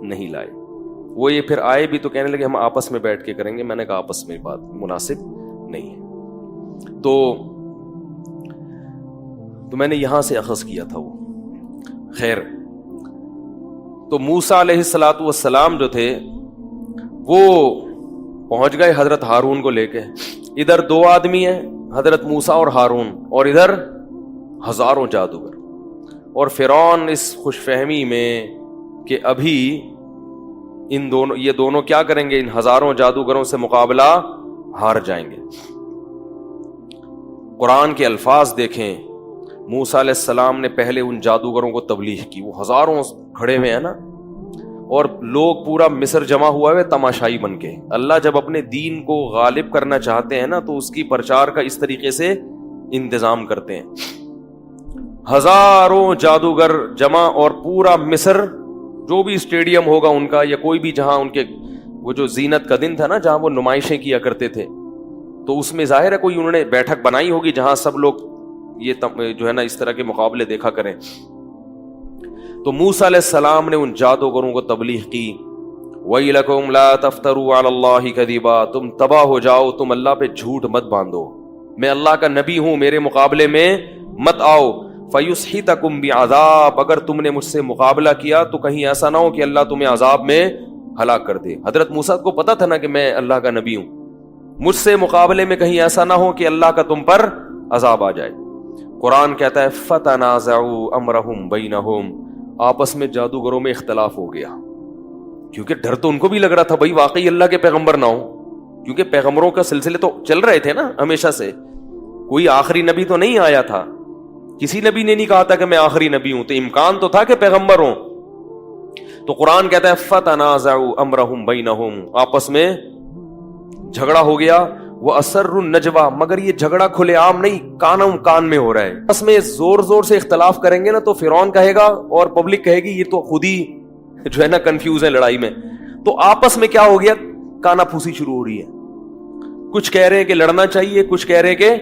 نہیں لائے. وہ یہ پھر آئے بھی تو کہنے لگے ہم آپس میں بیٹھ کے کریں گے. میں نے کہا آپس میں بات مناسب نہیں ہے. تو میں نے یہاں سے اخذ کیا تھا وہ. خیر, تو موسیٰ علیہ الصلوۃ والسلام جو تھے وہ پہنچ گئے حضرت ہارون کو لے کے. ادھر 2 آدمی ہیں, حضرت موسیٰ اور ہارون, اور ادھر ہزاروں جادوگر. اور فرعون اس خوش فہمی میں کہ ابھی یہ دونوں کیا کریں گے, ان ہزاروں جادوگروں سے مقابلہ ہار جائیں گے. قرآن کے الفاظ دیکھیں, موسیٰ علیہ السلام نے پہلے ان جادوگروں کو تبلیغ کی. وہ ہزاروں کھڑے ہوئے ہیں نا, اور لوگ پورا مصر جمع ہوا ہے تماشائی بن کے. اللہ جب اپنے دین کو غالب کرنا چاہتے ہیں نا تو اس کی پرچار کا اس طریقے سے انتظام کرتے ہیں. ہزاروں جادوگر جمع, اور پورا مصر جو بھی اسٹیڈیم ہوگا ان کا, یا کوئی بھی جہاں ان کے وہ جو زینت کا دن تھا نا جہاں وہ نمائشیں کیا کرتے تھے, تو اس میں ظاہر ہے کوئی انہوں نے بیٹھک بنائی ہوگی جہاں سب لوگ یہ جو ہے نا اس طرح کے مقابلے دیکھا کریں. تو موسیٰ علیہ السلام نے ان جادوگروں کو تبلیغ کی, وَيْلَكُمْ لَا تَفْتَرُوا عَلَى اللَّهِ كَذِبًا, تم تباہ ہو جاؤ, تم اللہ پہ جھوٹ مت باندھو, میں اللہ کا نبی ہوں, میرے مقابلے میں مت آؤ. فَيُسْحِتَكُمْ بِعَذَابٍ, اگر تم نے مجھ سے مقابلہ کیا تو کہیں ایسا نہ ہو کہ اللہ تمہیں عذاب میں ہلاک کر دے. حضرت موسیٰ کو پتا تھا نا کہ میں اللہ کا نبی ہوں, مجھ سے مقابلے میں کہیں ایسا نہ ہو کہ اللہ کا تم پر عذاب آ جائے. قرآن کہتا ہے فَتَنَازَعُوا أَمْرَهُمْ بَيْنَهُمْ, آپس میں جادوگروں میں اختلاف ہو گیا. کیونکہ ڈر تو ان کو بھی لگ رہا تھا بھائی واقعی اللہ کے پیغمبر نہ ہو, کیونکہ پیغمبروں کا سلسلے تو چل رہے تھے نا ہمیشہ سے, کوئی آخری نبی تو نہیں آیا تھا, کسی نبی نے نہیں کہا تھا کہ میں آخری نبی ہوں, تو امکان تو تھا کہ پیغمبر ہوں. تو قرآن کہتا ہے فَتَنَازَعُوا أَمْرَهُمْ بَيْنَهُمْ, آپس میں جھگڑا ہو گیا. وَأَسَرُّوا النَّجْوَىٰ, مگر یہ جھگڑا کھلے عام نہیں, کان میں ہو رہا ہے. آپس میں زور زور سے اختلاف کریں گے نا تو فرعون کہے گا اور پبلک کہے گی یہ تو خود ہی جو ہے نا کنفیوز ہے لڑائی میں. تو آپس میں کیا ہو گیا, کانا پھوسی شروع ہو رہی ہے. کچھ کہہ رہے ہیں کہ لڑنا چاہیے, کچھ کہہ رہے ہیں کہ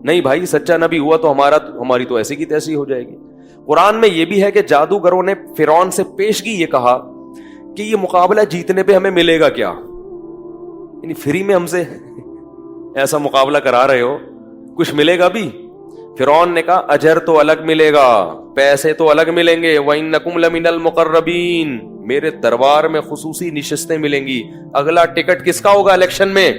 نہیں بھائی سچا نبی ہوا تو ہماری تو ایسی کی تیسی ہو جائے گی. قرآن میں یہ بھی ہے کہ جادوگروں نے فرعون سے پیشگی یہ کہا کہ یہ مقابلہ جیتنے پہ ہمیں ملے گا کیا, یعنی فری میں ہم سے ایسا مقابلہ کرا رہے ہو, کچھ ملے گا بھی؟ فرعون نے کہا اجر تو الگ ملے گا, پیسے تو الگ ملیں گے. وَإِنَّكُمْ لَمِنَ الْمُقَرَّبِينَ, میرے دربار میں خصوصی نشستیں ملیں گی. اگلا ٹکٹ کس کا ہوگا الیکشن میں؟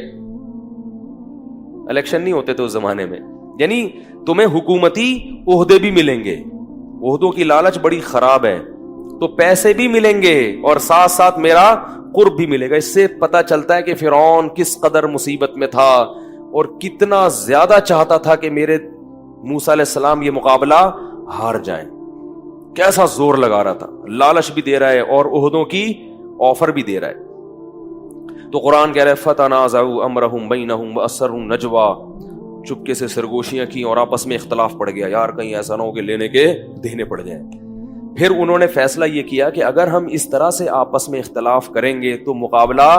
الیکشن نہیں ہوتے تو اس زمانے میں, یعنی تمہیں حکومتی عہدے بھی ملیں گے. عہدوں کی لالچ بڑی خراب ہے, تو پیسے بھی ملیں گے اور ساتھ ساتھ میرا قرب بھی ملے گا. اس سے پتا چلتا ہے کہ فرعون کس قدر مصیبت میں تھا اور کتنا زیادہ چاہتا تھا کہ میرے موسیٰ علیہ السلام یہ مقابلہ ہار جائیں. کیسا زور لگا رہا تھا, لالچ بھی دے رہا ہے اور عہدوں کی آفر بھی دے رہا ہے. تو قرآن کہہ رہا ہے فَتَنَازَعُوا أَمْرَهُمْ بَيْنَهُمْ وَأَسَرُّوا النَّجْوَىٰ, چپکے سے سرگوشیاں کی اور آپس میں اختلاف پڑ گیا, یار کہیں ایسا نہ ہو کہ لینے کے دینے پڑ جائیں. پھر انہوں نے فیصلہ یہ کیا کہ اگر ہم اس طرح سے آپس میں اختلاف کریں گے تو مقابلہ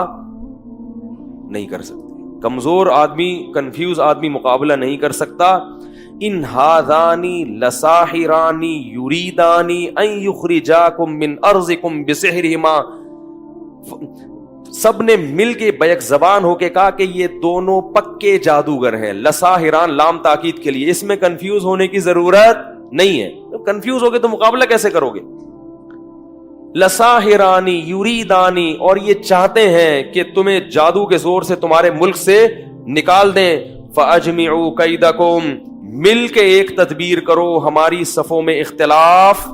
نہیں کر سکتے. کمزور آدمی, کنفیوز آدمی مقابلہ نہیں کر سکتا. ان ہذانی لساحرانی یریدانی ان یخرجاکم من ارضکم بسحرہما, سب نے مل کے بیک زبان ہو کے کہا کہ یہ دونوں پکے جادوگر ہیں. لساحران لام تاکید کے لیے, اس میں کنفیوز ہونے کی ضرورت نہیں ہے. کنفیوز ہو گے تو مقابلہ کیسے کرو گے؟ لساحرانی یریدانی, اور یہ چاہتے ہیں کہ تمہیں جادو کے زور سے تمہارے ملک سے نکال دیں. فاجمعوا کیدکم, مل کے ایک تدبیر کرو, ہماری صفوں میں اختلاف.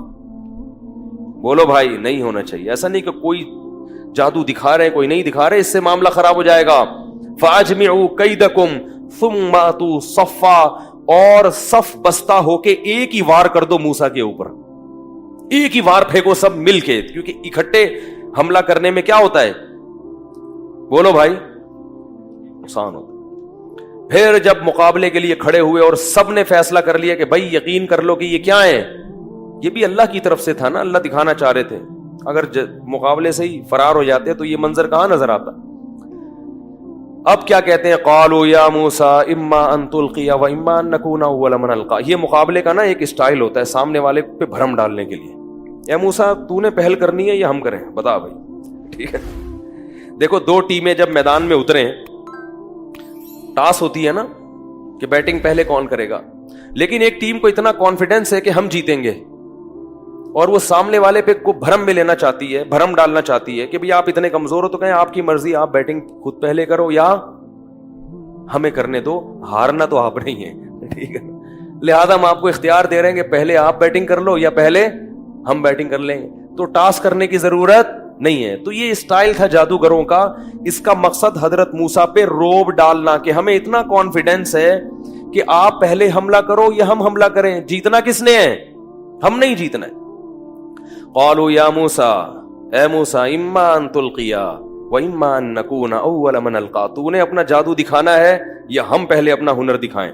بولو بھائی نہیں ہونا چاہیے, ایسا نہیں کہ کوئی جادو دکھا رہے کوئی نہیں دکھا رہے, اس سے معاملہ خراب ہو جائے گا. فاجمعوا کیدکم ثم اتوا صفا, اور صف بستہ ہو کے ایک ہی وار کر دو موسیٰ کے اوپر, ایک ہی وار پھینکو سب مل کے, کیونکہ اکٹھے حملہ کرنے میں کیا ہوتا ہے؟ بولو بھائی نقصان ہوتا ہے. پھر جب مقابلے کے لیے کھڑے ہوئے اور سب نے فیصلہ کر لیا کہ بھائی یقین کر لو کہ یہ کیا ہے, یہ بھی اللہ کی طرف سے تھا نا, اللہ دکھانا چاہ رہے تھے. اگر مقابلے سے ہی فرار ہو جاتے تو یہ منظر کہاں نظر آتا. اب کیا کہتے ہیں, قالوا یا موسیٰ اما ان تلقی و اما ان نکون اول من القا. یہ مقابلے کا نا ایک اسٹائل ہوتا ہے سامنے والے پہ بھرم ڈالنے کے لیے. اے موسیٰ تو نے پہل کرنی ہے یا ہم کریں, بتا بھائی. ٹھیک ہے. دیکھو دو ٹیمیں جب میدان میں اترے, ٹاس ہوتی ہے نا کہ بیٹنگ پہلے کون کرے گا, لیکن ایک ٹیم کو اتنا کانفیڈنس ہے کہ ہم جیتیں گے, اور وہ سامنے والے پہ کو بھرم میں لینا چاہتی ہے, بھرم ڈالنا چاہتی ہے کہ بھئی آپ اتنے کمزور ہو تو کہیں آپ کی مرضی, آپ بیٹنگ خود پہلے کرو یا ہمیں کرنے دو, ہارنا تو آپ نہیں ہے, ٹھیک ہے. لہذا ہم آپ کو اختیار دے رہے ہیں کہ پہلے آپ بیٹنگ کر لو یا پہلے ہم بیٹنگ کر لیں گے, تو ٹاس کرنے کی ضرورت نہیں ہے. تو یہ اسٹائل تھا جادوگروں کا. اس کا مقصد حضرت موسیٰ پہ روب ڈالنا کہ ہمیں اتنا کانفیڈنس ہے کہ آپ پہلے حملہ کرو یا ہم حملہ کریں, جیتنا کس نے ہے, ہم نہیں جیتنا ہے. قالوا یا موسیٰ, اے موسیٰ, اما ان تلقیا و اما ان نکون اول من القا, تو نے اپنا جادو دکھانا ہے یا ہم پہلے اپنا ہنر دکھائیں.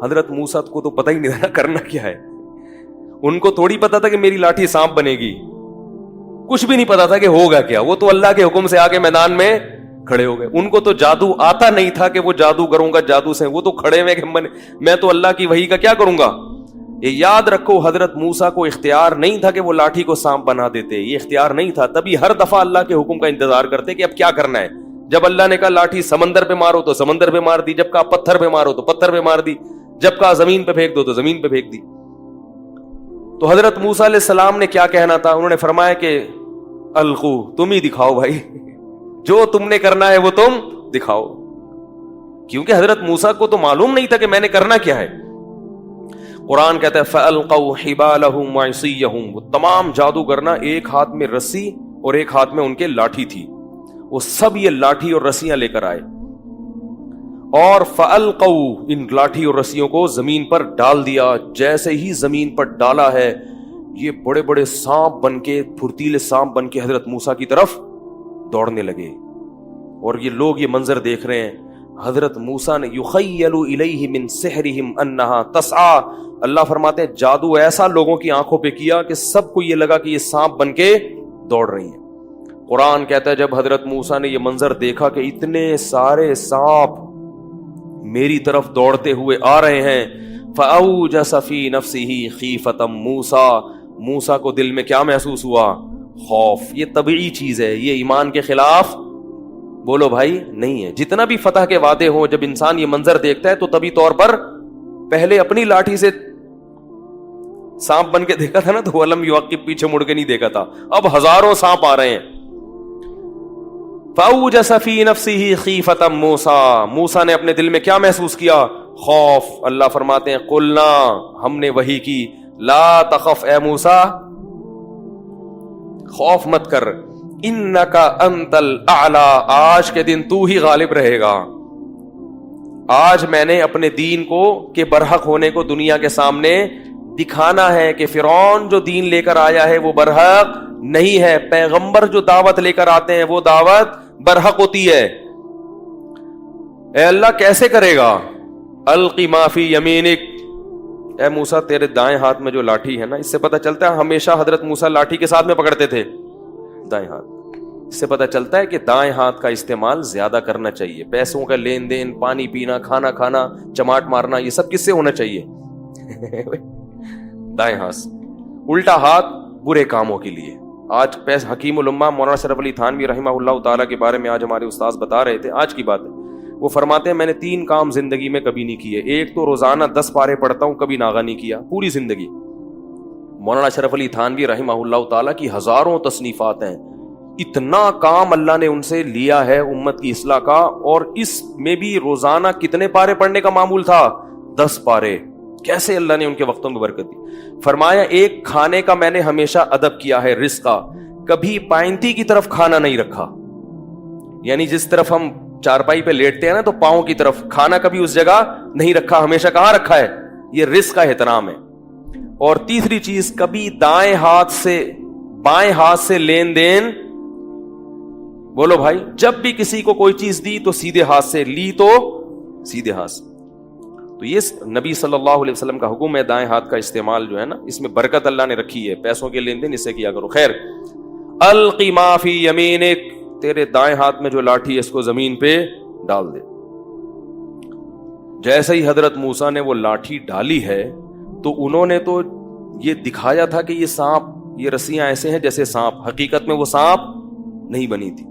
حضرت موسیٰ کو تو پتہ ہی نہیں تھا کرنا کیا ہے, ان کو تھوڑی پتا تھا کہ میری لاٹھی سانپ بنے گی, کچھ بھی نہیں پتا تھا کہ ہوگا کیا. وہ تو اللہ کے حکم سے آ کے میدان میں کھڑے ہو گئے. ان کو تو جادو آتا نہیں تھا کہ وہ جادوگروں کا جادو سے, وہ تو کھڑے ہوئے کہ میں تو اللہ کی وحی کا کیا کروں گا. یہ یاد رکھو, حضرت موسیٰ کو اختیار نہیں تھا کہ وہ لاٹھی کو سانپ بنا دیتے, یہ اختیار نہیں تھا. تبھی ہر دفعہ اللہ کے حکم کا انتظار کرتے کہ اب کیا کرنا ہے. جب اللہ نے کہا لاٹھی سمندر پہ مارو تو سمندر پہ مار دی, جب کہا پتھر پہ مارو تو پتھر پہ مار دی, جب کہا زمین پہ پھینک دو تو زمین پہ پھینک دی. تو حضرت موسیٰ علیہ السلام نے کیا کہنا تھا, انہوں نے فرمایا کہ القو, تم ہی دکھاؤ بھائی, جو تم نے کرنا ہے وہ تم دکھاؤ. کیونکہ حضرت موسیٰ کو تو معلوم نہیں تھا کہ میں نے کرنا کیا ہے. قرآن کہتا ہے فَأَلْقَوْا حِبَالَهُمْ وَعِصِيَّهُمْ, وہ تمام جادوگر نا ایک ہاتھ میں رسی اور ایک ہاتھ میں ان کے لاٹھی تھی, وہ سب یہ لاٹھی اور رسیاں لے کر آئے, اور فَأَلْقَوْا, ان لاٹھی اور رسیوں کو زمین پر ڈال دیا. جیسے ہی زمین پر ڈالا ہے, یہ بڑے بڑے سانپ بن کے, پھرتیلے سانپ بن کے حضرت موسیٰ کی طرف دوڑنے لگے. اور یہ لوگ یہ منظر دیکھ رہے ہیں. حضرت موسیٰ نے یخیل الیہ من سحرہم انہا تسعی, اللہ فرماتے ہیں جادو ایسا لوگوں کی آنکھوں پہ کیا کہ سب کو یہ لگا کہ یہ سانپ بن کے دوڑ رہی ہیں. قرآن کہتا ہے جب حضرت موسیٰ نے یہ منظر دیکھا کہ اتنے سارے سانپ میری طرف دوڑتے ہوئے آ رہے ہیں, فأوجس فی نفسہ خیفۃ موسیٰ, موسیٰ کو دل میں کیا محسوس ہوا, خوف. یہ طبیعی چیز ہے, یہ ایمان کے خلاف بولو بھائی نہیں ہے. جتنا بھی فتح کے وعدے ہوں, جب انسان یہ منظر دیکھتا ہے تو طبی طور پر پہلے اپنی لاٹھی سے سانپ بن کے دیکھا تھا نا, تو ولم یعقب, پیچھے مڑ کے نہیں دیکھا تھا. اب ہزاروں سانپ آ رہے ہیں. فأوجس فی نفسہ خیفۃ موسیٰ, موسیٰ نے اپنے دل میں کیا محسوس کیا, خوف. اللہ فرماتے ہیں قلنا, ہم نے وحی کی, لا تخف اے موسیٰ, خوف مت کر, انکا انت الاعلی, آج کے دن تو ہی غالب رہے گا. آج میں نے اپنے دین کو کہ برحق ہونے کو دنیا کے سامنے دکھانا ہے کہ فرعون جو دین لے کر آیا ہے وہ برحق نہیں ہے. پیغمبر جو دعوت لے کر آتے ہیں وہ دعوت برحق ہوتی ہے. اے اللہ کیسے کرے گا, القی ما فی یمینک, اے موسیٰ تیرے دائیں ہاتھ میں جو لاٹھی ہے نا, اس سے پتہ چلتا ہے ہمیشہ حضرت موسیٰ لاٹھی کے ساتھ میں پکڑتے تھے دائیں ہاتھ. اس سے پتہ چلتا ہے کہ دائیں ہاتھ کا استعمال زیادہ کرنا چاہیے. پیسوں کا لین دین, پانی پینا, کھانا کھانا, چماٹ مارنا, یہ سب کس سے ہونا چاہیے, دائیں ہاتھ سے. الٹا ہاتھ برے کاموں کے لیے. آج حکیم الامہ مولانا اشرف علی تھانوی رحمہ اللہ تعالیٰ کے بارے میں آج ہمارے استاذ بتا رہے تھے, آج کی بات ہے. وہ فرماتے ہیں میں نے 3 کام زندگی میں کبھی نہیں کیے. ایک تو روزانہ 10 پارے پڑھتا ہوں, کبھی ناغہ نہیں کیا پوری زندگی. مولانا اشرف علی تھانوی رحمہ اللہ تعالیٰ کی ہزاروں تصنیفات ہیں, اتنا کام اللہ نے ان سے لیا ہے امت کی اصلاح کا, اور اس میں بھی روزانہ کتنے پارے پڑھنے کا معمول تھا, 10 پارے. کیسے اللہ نے ان کے وقتوں میں برکت دی. فرمایا ایک کھانے کا میں نے ہمیشہ ادب کیا ہے, رزق کا, کبھی پائنتی کی طرف کھانا نہیں رکھا. یعنی جس طرف ہم چارپائی پہ لیٹتے ہیں نا, تو پاؤں کی طرف کھانا کبھی اس جگہ نہیں رکھا, ہمیشہ کہاں رکھا ہے, یہ رزق کا احترام ہے. اور تیسری چیز, کبھی دائیں ہاتھ سے بائیں ہاتھ سے لین دین, بولو بھائی, جب بھی کسی کو کوئی چیز دی تو سیدھے ہاتھ سے لی, تو سیدھے ہاتھ سے. تو یہ نبی صلی اللہ علیہ وسلم کا حکم ہے, دائیں ہاتھ کا استعمال جو ہے نا, اس میں برکت اللہ نے رکھی ہے. پیسوں کے لین دین اس سے کیا کرو. خیر, القی ما فی یمینک, تیرے دائیں ہاتھ میں جو لاٹھی ہے اس کو زمین پہ ڈال دے. جیسے ہی حضرت موسیٰ نے وہ لاٹھی ڈالی ہے تو انہوں نے تو یہ دکھایا تھا کہ یہ سانپ, یہ رسیاں ایسے ہیں جیسے سانپ, حقیقت میں وہ سانپ نہیں بنی تھی.